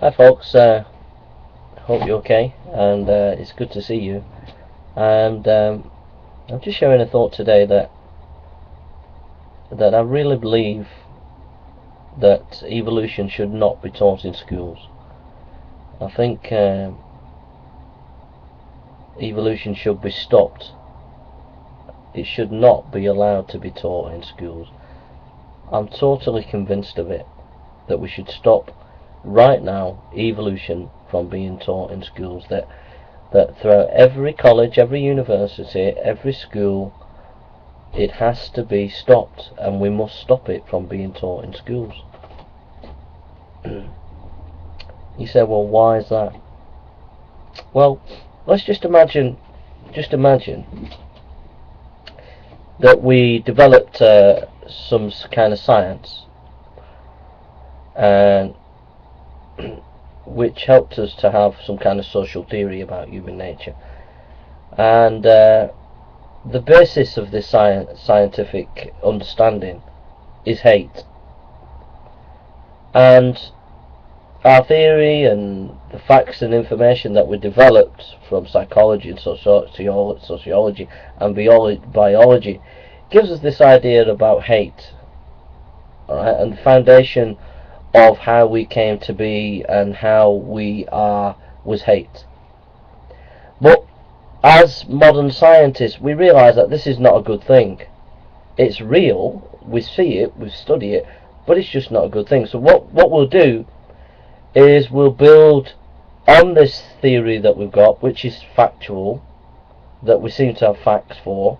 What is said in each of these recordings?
Hi folks, hope you're okay, and it's good to see you. And I'm just sharing a thought today that I really believe that evolution should not be taught in schools. I think evolution should be stopped. It should not be allowed to be taught in schools. I'm totally convinced of it, that we should stop right now evolution from being taught in schools, that throughout every college, every university, every school, it has to be stopped, and we must stop it from being taught in schools. You say, well, why is that? Well, let's just imagine that we developed some kind of science, and which helped us to have some kind of social theory about human nature, and the basis of this scientific understanding is hate. And our theory and the facts and information that we developed from psychology and sociology and biology gives us this idea about hate, alright, and the foundation of how we came to be and how we are was hate. But as modern scientists, we realise that this is not a good thing. It's real, we see it, we study it, but it's just not a good thing. So what we'll do is we'll build on this theory that we've got, which is factual, that we seem to have facts for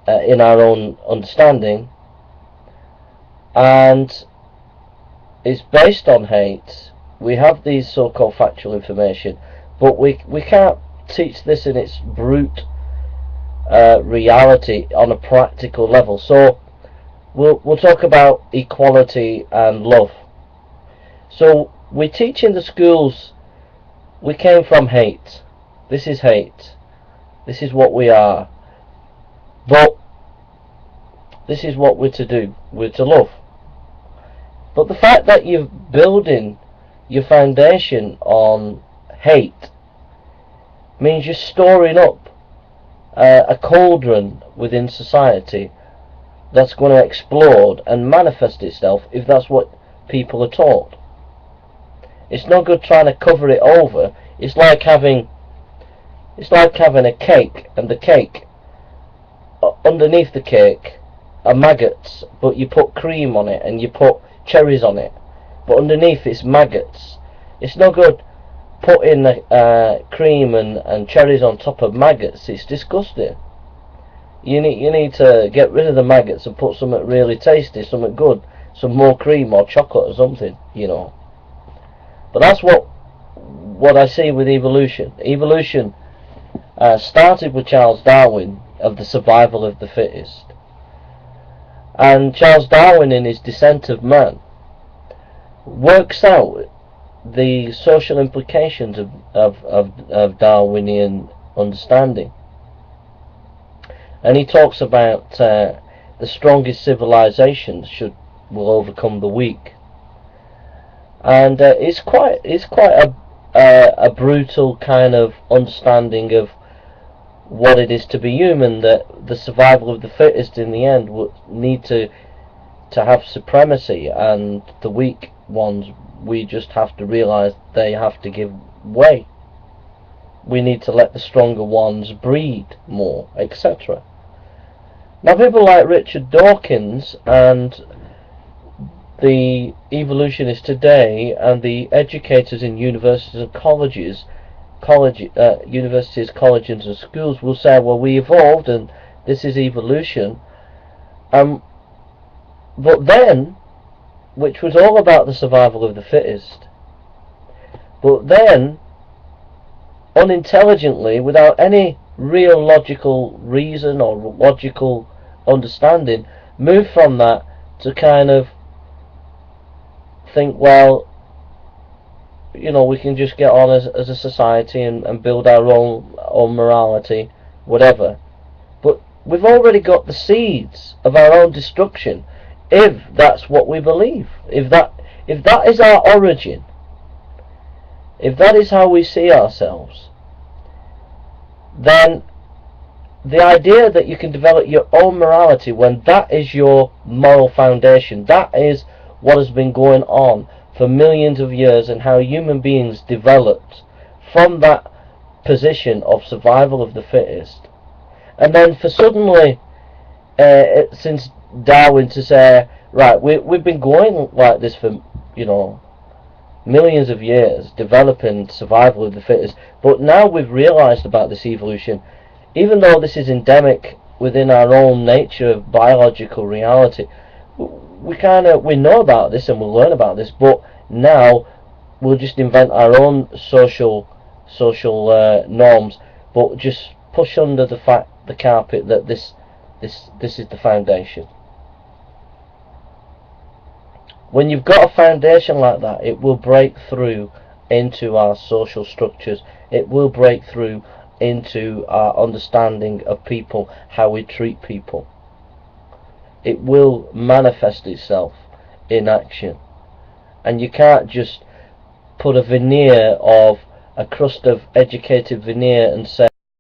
in our own understanding, and it's based on hate. We have these so-called factual information, but we can't teach this in its brute reality on a practical level. So we'll talk about equality and love. So we teach in the schools, we came from hate. This is hate. This is what we are. But this is what we're to do. We're to love. But the fact that you're building your foundation on hate means you're storing up a cauldron within society that's going to explode and manifest itself if that's what people are taught. It's no good trying to cover it over. It's like having a cake, and the cake, underneath the cake are maggots, but you put cream on it and you put cherries on it, but underneath it's maggots. It's no good putting cream and cherries on top of maggots. It's disgusting. You need to get rid of the maggots and put something really tasty, something good, some more cream or chocolate or something, you know. But that's what I see with evolution. Evolution started with Charles Darwin, of the survival of the fittest. And Charles Darwin, in his Descent of Man, works out the social implications of Darwinian understanding. And he talks about the strongest civilizations will overcome the weak. And it's quite a brutal kind of understanding of what it is to be human, that the survival of the fittest in the end would need to have supremacy, and the weak ones, we just have to realise they have to give way. We need to let the stronger ones breed more, etc. Now people like Richard Dawkins and the evolutionists today and the educators in universities and colleges, universities, colleges and schools will say, well, we evolved and this is evolution. But then, which was all about the survival of the fittest, but then, unintelligently, without any real logical reason or logical understanding, moved from that to kind of think, well, you know, we can just get on as a society and build our own morality, whatever. But we've already got the seeds of our own destruction, if that's what we believe. If that is our origin, if that is how we see ourselves, then the idea that you can develop your own morality when that is your moral foundation, that is what has been going on for millions of years, and how human beings developed from that position of survival of the fittest. And then for suddenly, since Darwin, to say, right, we've been going like this for, millions of years, developing survival of the fittest, but now we've realised about this evolution, even though this is endemic within our own nature of biological reality, we know about this and we'll learn about this, but now we'll just invent our own social norms, but just push under the carpet that this is the foundation. When you've got a foundation like that, it will break through into our social structures. It will break through into our understanding of people, how we treat people. It will manifest itself in action. And you can't just put a crust of educated veneer and say